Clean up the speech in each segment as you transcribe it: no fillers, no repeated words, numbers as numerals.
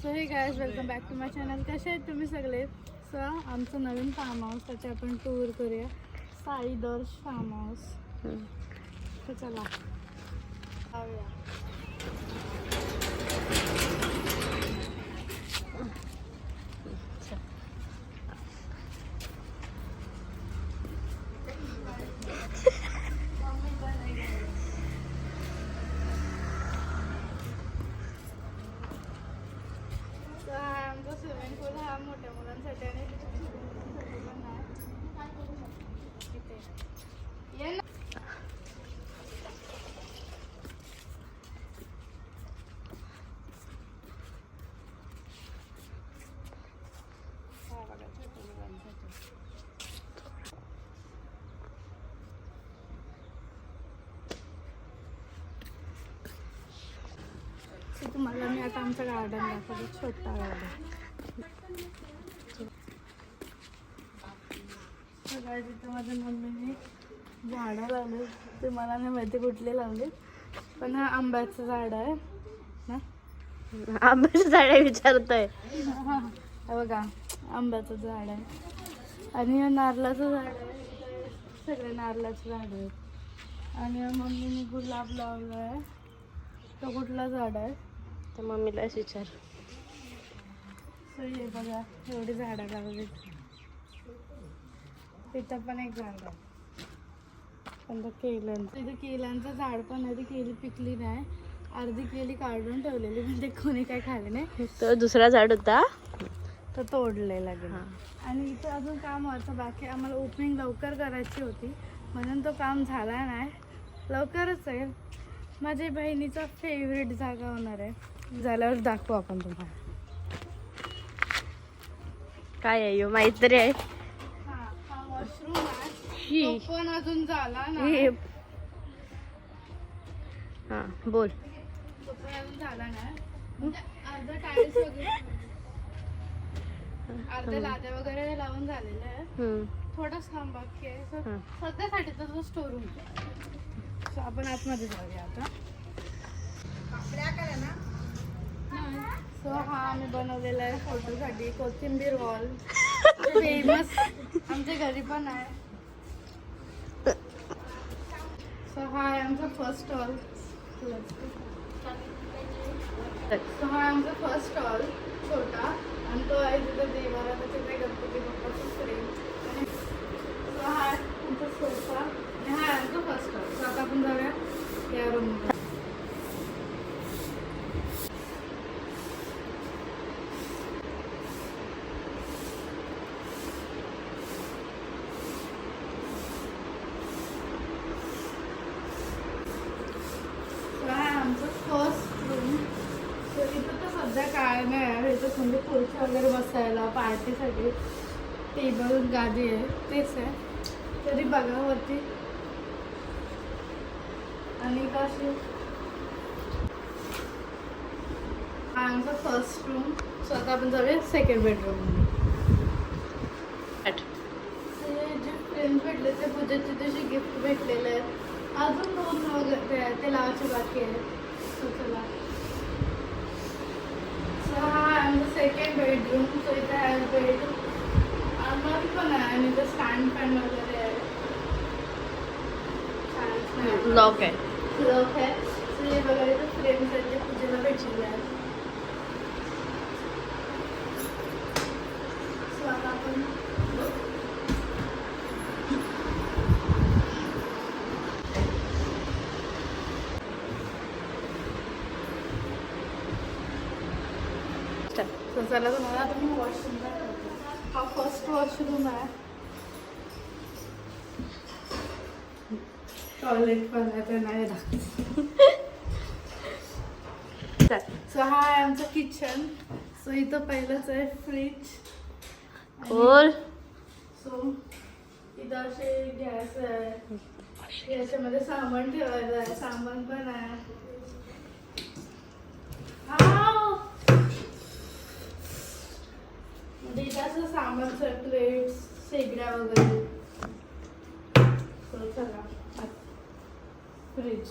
So hey guys welcome back to my channel. कसे आहेत तुम्ही सगळे? सो आमचं नवीन फार्म हाऊस, त्याचे आपण टूर करूया. साई दर्श फार्म हाऊस. तर चला जाऊया. आमचा स्विमिंग पूल हा मोठ्या मुलांसाठी आणि ये ना. हा बघा, छोट्या मुलांसाठी. तुम्हाला मी आता आमचं गार्डन दाखवतो, छोटा गार्डन. सगळ्या तिथं माझ्या मम्मीने झाडं लावले. ते मला नाही माहिती कुठले लावले, पण हा आंब्याचं झाड आहे ना. आंब्याचं झाड आहे विचारतोय. हा बघा, आंब्याचं झाड आहे आणि नारळाचं झाड आहे. सगळे नारळाचे झाड आहेत. आणि मम्मीने गुलाब लावला आहे. तो कुठला झाड आहे तर मम्मीलाच विचार. सो हे बघा, एवढी झाडं लावली. तिथं पण एक झाड आहे, पण केळ्यांचं. इथे केळ्यांचं झाड पण आहे. ती केळी पिकली नाही, अर्धी केळी काढून ठेवलेली, पण ते कोणी काय खाले नाही. तो दुसरा झाड होता तो तोडलेला गेला. आणि इथं अजून काम व्हायचं बाकी. आम्हाला ओपनिंग लवकर करायची होती, म्हणून तो काम झाला नाही. लवकरच आहे. माझ्या बहिणीचा फेवरेट जागा होणार आहे. झाल्यावर दाखवू आपण तुम्हाला. काय आहे माहित तरी आहे. हा वॉशरूम आहे, तो पण अजून झाला नाही. हा बोल. तो पण अजून झाला नाही. अर्धा टाईल्स वगैरे, अर्ध्या लाद्या वगैरे लावून झालेलं आहे. थोडाच काम बाकी आहे. सध्यासाठी तर स्टोर रूम. सो आपण आतमध्ये जाऊया आता. सो हा आम्ही बनवलेला आहे फोटोसाठी कोथिंबीर वॉल. फेमस आमच्या घरी पण आहे. सो हा आहे आमचा फर्स्ट स्टॉल. सो हा आमचा फर्स्ट स्टॉल छोटा, आणि तो आहे तिथं देवाला, तिथे गणपती बाप्पाचं फ्रेम. सो हा आहे आमचा सोफा आणि हा आहे आमचा फर्स्ट स्टॉल. सो आता आपण जाऊया या रूममध्ये. आमचं फर्स्ट रूम. तर इथं तर सध्या काय नाही आहे. इथं म्हणजे खुर्च्या वगैरे बसायला, पार्टीसाठी टेबल गादी आहे, तेच आहे. तरी बघा वरती. आणि कशी हा आमचा फर्स्ट रूम. सो आता आपण जाऊया सेकंड बेडरूममध्ये. जे फ्रेंड्स भेटले ते पूजेचे त्याचे गिफ्ट भेटलेले आहेत. अजून 2 वगैरे ते लावायचे बाकी आहे. सो चला. सो हा आमचा सेकंड बेडरूम. सो इथे आहे बेड, आम्हाला पण आहे, आणि इथं स्टँड फॅन वगैरे आहे. लॉक आहे. लॉक आहे. सो हे बघा, इथं फ्रेम्स आहेत जे पूजेला भेटलेले आहेत. सो आता आपण चला तुम्हाला आता मी वॉशरूम दाखवते. हा फर्स्ट वॉशरूम आहे. टॉयलेट पण आहे, ते नाही दाखवत. सो हा आहे आमचं किचन. सो इथं पहिलंच आहे फ्रीज. खोल. सो इथं असे गॅस आहे, याच्यामध्ये सामान ठेवायचं आहे. सामान पण आहे. इथं असं सामानचं प्लेट्स, शेगड्या वगैरे. सो चला फ्रीज.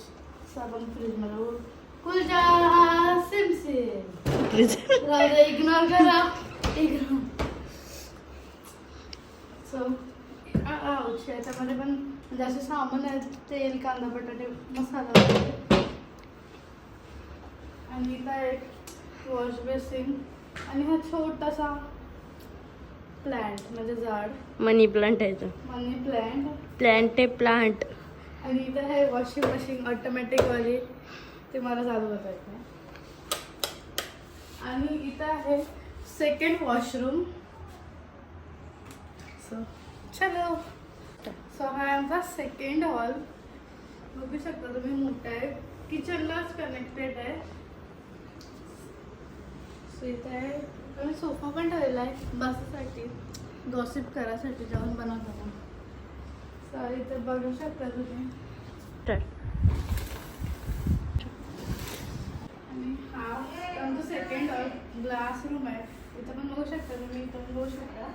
साबण फ्रीज मध्ये कुलजा सिम सिम. प्लीज. इग्नोर करा. इग्नोर. सो याच्यामध्ये पण म्हणजे असे सामान आहेत. तेल, कांदा, बटाटे, मसाला वगैरे. आणि इथं एक वॉश बेसिन आणि हा छोटासा प्लांट म्हणजे झाड, मनी प्लांट आहे तो. मनी प्लांट. प्लांट आहे प्लांट. आणि इथं आहे वॉशिंग मशीन ऑटोमॅटिकवाली, ते मला चालू करायचं आहे. आणि इथं आहे सेकंड वॉशरूम. सो चलो. सो हा आहे आमचा सेकंड हॉल. बघू शकता तुम्ही, मोठा आहे, किचनलाच कनेक्टेड आहे. सो इथं आहे आणि सोफा पण ठेवलेला आहे बसासाठी, गॉसिप करायसाठी, जेवण बनवताना. सो इथे बघू शकता तुम्ही. आणि हा आमचा सेकंड ग्लास रूम आहे. इथं पण बघू शकता तुम्ही, इथं पण बघू शकता.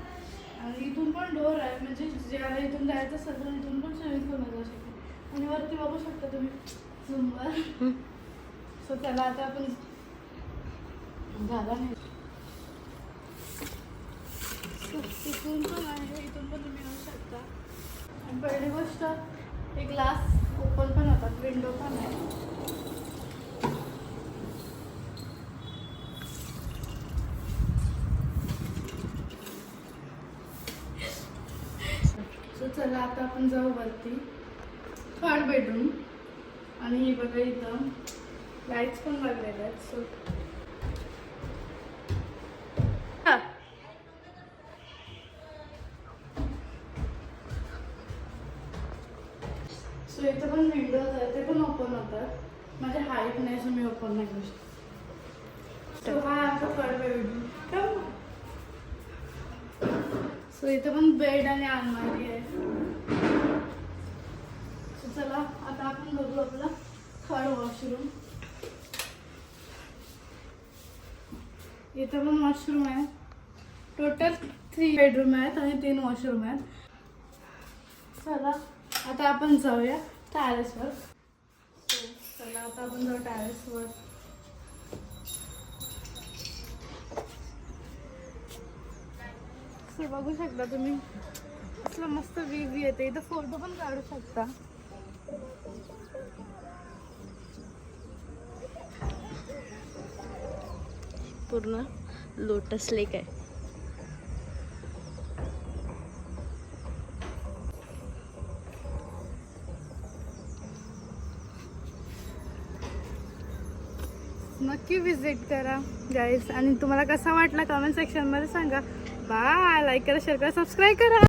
आणि इथून पण डोर आहे, म्हणजे ज्याला इथून जायचं असेल तर इथून पण स्विमिंग पूल जाऊ शकतो. आणि वरती बघू शकता तुम्ही झुंबर. सो त्याला आता आपण झाला नाही. इथून पण आहे, इथून पण तुम्ही येऊ शकता. आणि पहिली गोष्ट, हे ग्लास ओपन पण होतात, विंडो पण आहे. सो चला आता आपण जाऊ वरती. Third bedroom. आणि हे बघा इथं लाईट्स पण लागलेले आहेत. सो सो इथं पण विंडोज आहे, ते पण ओपन होतात. माझ्या हाईट नाही, सो मी ओपन नाही करू शकते. सो हा आमचा थर्ड बेडरूम. सो इथं पण बेड आणि अलमारी आहे. सो चला आता आपण बघू आपला थर्ड वॉशरूम. इथं पण वॉशरूम आहे. टोटल 3 बेडरूम आहेत आणि 3 वॉशरूम आहेत. चला आता आपण जाऊया टॅरेसवर. सो चला आता आपण जाऊ टॅरेसवर. सो बघू शकता तुम्ही, असलं मस्त व्ह्यू येते. इथं फोटो पण काढू शकता. पूर्ण लोटस लेक आहे. नक्की विजिट करा गाईज. आणि तुम्हाला कसा वाटला कमेंट सेक्शनमध्ये सांगा. बाय. लाईक करा, शेअर करा, सबस्क्राईब करा.